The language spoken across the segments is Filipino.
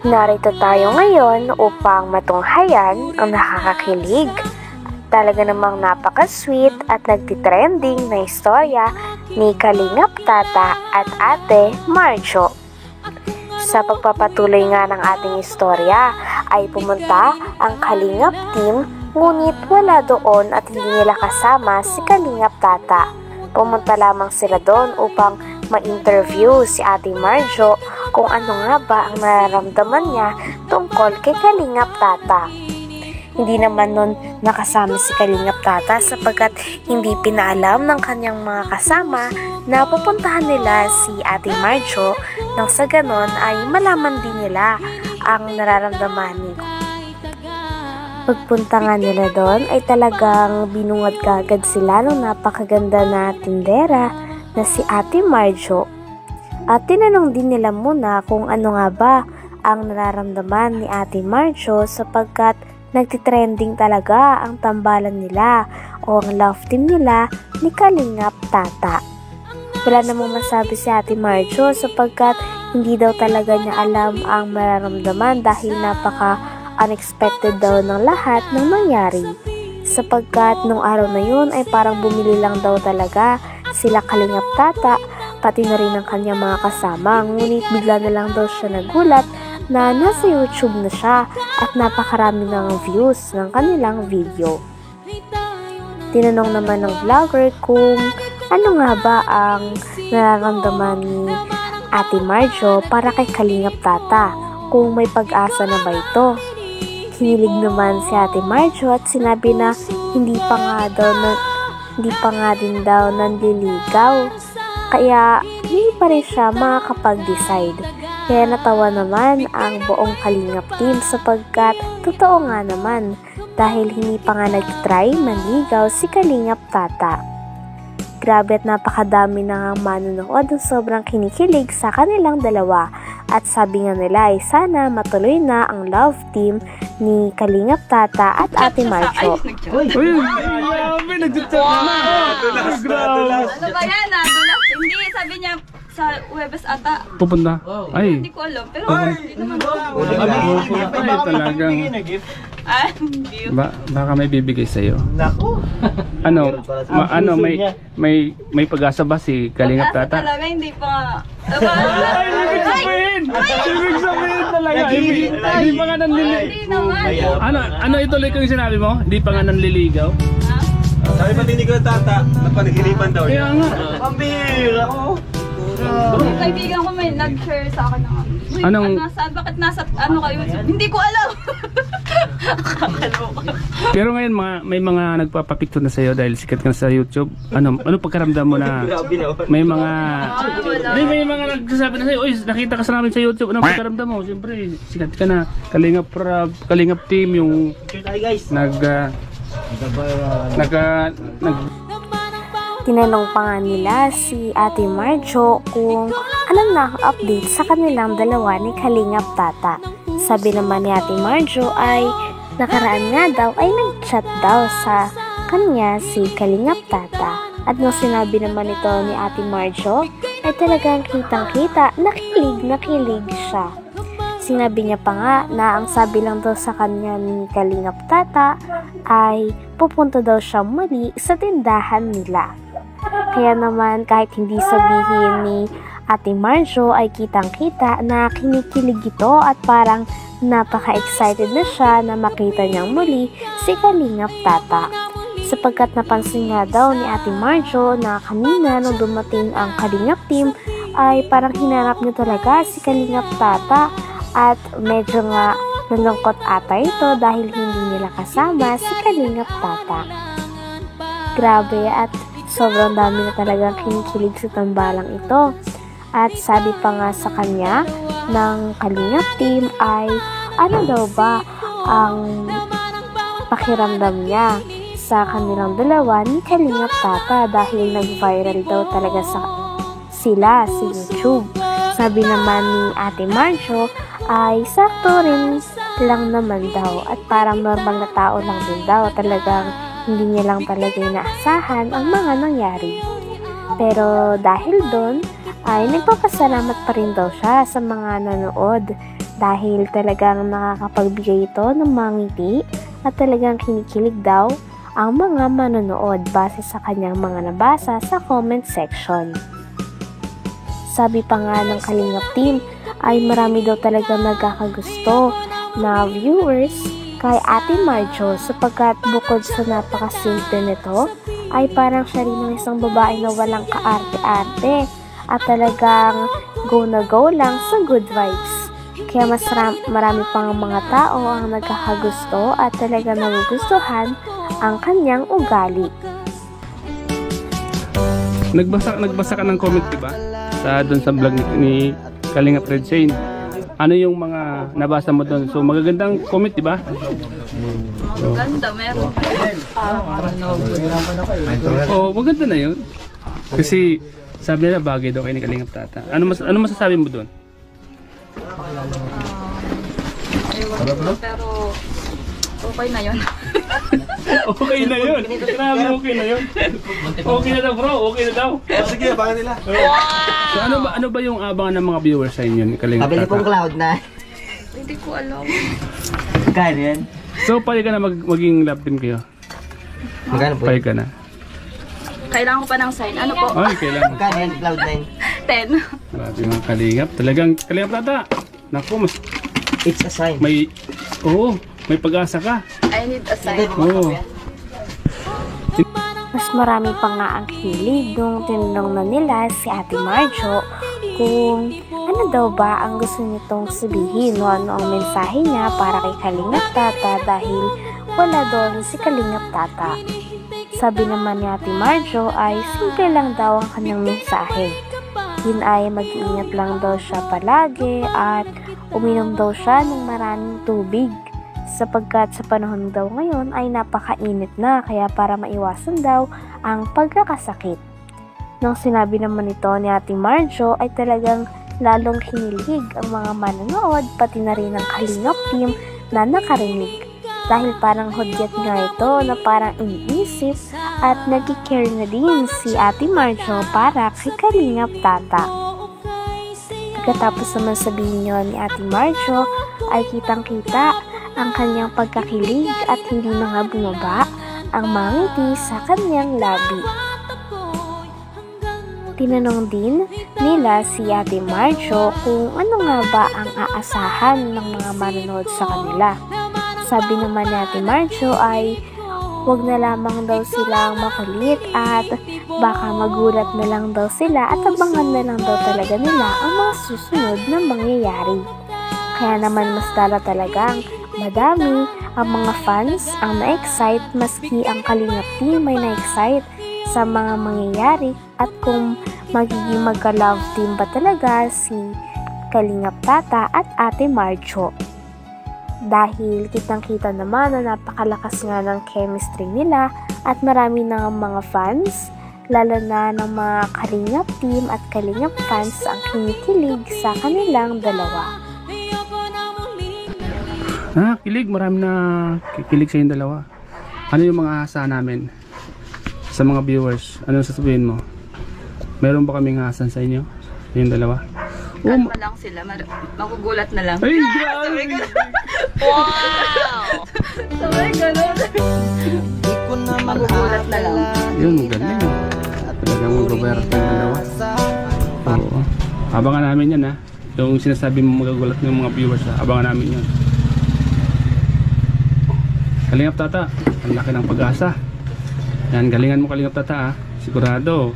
Narito tayo ngayon upang matunghayan ang nakakakilig, talaga namang napaka-sweet at nagtitrending na istorya ni Kalingap Tata at Ate Marjo. Sa pagpapatuloy nga ng ating istorya ay pumunta ang Kalingap team, ngunit wala doon at hindi nila kasama si Kalingap Tata. Pumunta lamang sila doon upang ma-interview si Ate Marjo kung ano nga ba ang nararamdaman niya tungkol kay Kalingap Tata. Hindi naman nun nakasama si Kalingap Tata sapagkat hindi pinaalam ng kanyang mga kasama na pupuntahan nila si Ate Marjo nang sa ganon ay malaman din nila ang nararamdaman niya. Pagpunta nga nila doon ay talagang binungad kagad sila ng napakaganda na tindera na si Ate Marjo. At tinanong din nila muna kung ano nga ba ang nararamdaman ni Ate Marjo sapagkat nagtitrending talaga ang tambalan nila o ang love team nila ni Kalingap Tata. Wala namang masabi si Ate Marjo sapagkat hindi daw talaga niya alam ang mararamdaman dahil napaka-unexpected daw ng lahat ng nangyari. Sapagkat nung araw na yun ay parang bumili lang daw talaga sila Kalingap Tata pati na rin ang kanyang mga kasama, ngunit bigla na lang daw siya nagulat na nasa YouTube na siya at napakarami ng views ng kanilang video. Tinanong naman ng vlogger kung ano nga ba ang nararamdaman ni Ate Marjo para kay Kalingap Tata, kung may pag-asa na ba ito. Kinilig naman si Ate Marjo at sinabi na hindi pa nga din daw nanliligaw. Kaya hindi pa rin siya makakapag-decide. Kaya natawa naman ang buong Kalingap team sapagkat totoo nga naman dahil hindi pa nga nag-try manligaw si Kalingap Tata. Grabe at napakadami na nga manonood ng sobrang kinikilig sa kanilang dalawa. At sabi nga nila ay sana matuloy na ang love team ni Kalingap Tata at Ate Marjo. Uy, grabe, nagtutulog na. Ano ba yan? Dulas. Hindi, sabi niya sa Huwebes ata. Pupunta? Ay. Hindi ko alam. Pero Ay, talagang. Baka may bibigay sa'yo. Naku. May pag-asa ba si Kalingap Tata? Talaga, hindi pa. Ibig sabihin talaga. Hindi pa nga nanliligaw. Ano ituloy ko yung sinabi mo? Hindi pa nga nanliligaw? Sabi pa din ni Tata, napanagilipan daw niya. Kaya nga. Pambira ko. Yung kaibigan ko may nag-share sa akin ng bakit nasa ano kayo? Hindi ko alam. Pero ngayon may mga nagpapapicture na sa'yo dahil sikat ka na sa YouTube. Ano pagkaramdam mo na may mga nagsasabi na sa'yo, oy, nakita ka sa namin sa YouTube. Anong pagkaramdam mo? Siyempre, sikat ka na. Kalingap team yung Tinanong pa nga nila si Ate Marjo kung alam na ang update sa kanilang dalawa ni Kalingap Tata. Sabi naman ni Ate Marjo ay nakaraan nga daw ay nag-chat daw sa kanya si Kalingap Tata. At nung sinabi naman ito ni Ate Marjo ay talagang kitang-kita, nakilig siya. Sinabi niya pa nga na ang sabi lang daw sa kanya ni Kalingap Tata ay pupunta daw siya muli sa tindahan nila. Kaya naman kahit hindi sabihin ni Ate Marjo ay kitang-kita na kinikilig ito at parang napaka-excited na siya na makita niyang muli si Kalingap Tata. Sapagkat napansin nga daw ni Ate Marjo na kanina nung dumating ang Kalingap team ay parang hinanap niya talaga si Kalingap Tata at medyo nga nalungkot ata ito dahil hindi nila kasama si Kalingap Tata. Grabe at sobrang dami na talagang kinikilig sa tambalang ito. At sabi pa nga sa kanya ng Kalingap team ay ano daw ba ang pakiramdam niya sa kanilang dalawa ni Kalingap Tata dahil nag-viral daw talaga sila sa YouTube. Sabi naman ni Ate Marjo ay sakto rin lang naman daw at parang normal na tao lang din daw, talagang hindi niya lang talaga inaasahan ang mga nangyari. Pero dahil doon ay nagpapasalamat pa rin daw siya sa mga nanood dahil talagang nakakapagbigay ito ng mga ngiti at talagang kinikilig daw ang mga manonood base sa kanyang mga nabasa sa comment section. Sabi pa nga ng Kalingap team ay marami daw talagang nagkakagusto na viewers kay Ate Marjo sapagkat bukod sa napakasimple nito ay parang siya rin ang isang babae na walang kaarte-arte at talagang go na go lang sa good vibes. Kaya mas marami pang mga tao ang nagkakagusto at talagang nagugustuhan ang kanyang ugali. Nagbasa ka ng comment, diba? Doon sa vlog ni Kalingap Red Shane. Ano yung mga nabasa mo doon? So magagandang comment, diba? Maganda, meron. Oh, maganda na yun. Kasi sabi nila bagay daw kay ni Kalingap Tata. Ano masasabi mo doon? Pero okay na yun. Okay na yun. Grabe, okay na yun. Okay na daw, bro. Okay na daw. Sige, abangan nila. So ano ba yung abangan ng mga viewers sa inyo ni Kalingap Tata? Pabili pong cloud na. Hindi ko alam. Magkano yan? So pwede ka na maging love team kayo? Magkano po? Pwede ka na. Kailangan ko pa ng sign. Ano po? Ay, kailangan. Magkano yan? Cloud 10. 9. Grabe mga Kalingap. Talagang Kalingap Tata. Naku, mas It's a sign. may pag-asa ka. I need a sign. Oo. Mas marami pa nga ang hilig nung tinanong na nila si Ate Marjo kung ano daw ba ang gusto nitong sabihin o ano ang mensahe niya para kay Kalingap Tata dahil wala doon si Kalingap Tata. Sabi naman ni Ate Marjo ay simple lang daw ang kanyang mensahe. Yun ay mag-iingat lang daw siya palagi at uminom daw siya ng maraming tubig sapagkat sa panahon daw ngayon ay napakainit na kaya para maiwasan daw ang pagkakasakit. Nang sinabi naman ito ni Ate Marjo ay talagang lalong kinilig ang mga manonood pati na rin ang Kalingap team na nakarinig. Dahil parang hudyat nga ito na parang iniisip at nag-care na din si Ate Marjo para kay Kalingap Tata. Pagkatapos naman sabihin nyo ni Ate Marjo ay kitang-kita ang kanyang pagkakilig at hindi na nga bumaba ang mga ngiti sa kanyang labi. Tinanong din nila si Ate Marjo kung ano nga ba ang aasahan ng mga manonood sa kanila. Sabi naman ni Ate Marjo ay wag na lamang daw silang makulit at baka magulat na lang daw sila at abangan na lang daw talaga nila ang mga susunod na mangyayari. Kaya naman mas talagang madami ang mga fans ang na-excite maski ang Kalingap team may na-excite sa mga mangyayari at kung magiging magka-love team ba talaga si Kalingap Tata at Ate Marjo. Dahil kitang-kita naman na napakalakas nga ng chemistry nila at marami na mga fans, lalo na ng mga Kalingap team at Kalingap fans ang kinikilig sa kanilang dalawa. Kilig. Marami na kikilig sa yung dalawa. Ano yung mga asa namin sa mga viewers? Ano sasabihin mo? Meron ba kaming asan sa inyo? Yung dalawa? Kalma lang sila. Magugulat na lang. Ay, grabe! Wow! Sabay ganun. Magugulat na lang. Yun, galing. Talagang magbabayar sa yung dalawa. Oo. Abangan namin yan, ha? Yung sinasabi mo magagulat ng mga viewers, ha? Abangan namin yun. Kalingap Tata, ang laki ng pag-asa. Yan, galingan mo Kalingap Tata, ha? Sigurado.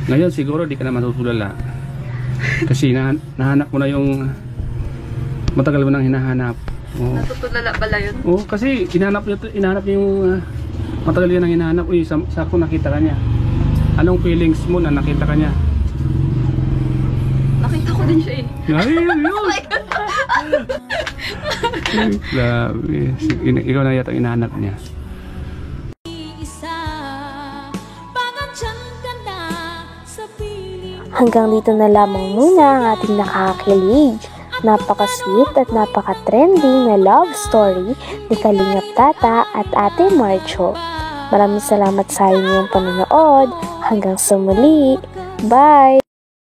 Ngayon siguro di ka na matutulala. Kasi nahanap mo na yung matagal mo nang hinahanap. Natutulala pala yun. Oo, kasi hinahanap niya yung matagal yun ang hinahanap. Uy, sako nakita ka niya. Anong feelings mo na nakita ka niya? Nakita ko din siya eh. Ay, yun! Grabe. Ikaw na yata ang hinahanap niya. Hanggang dito na lamang muna ang ating nakakakilig, napaka-sweet at napaka-trending na love story ni Kalingap Tata at Ate Marjo. Maraming salamat sa inyong panonood. Hanggang sa muli. Bye!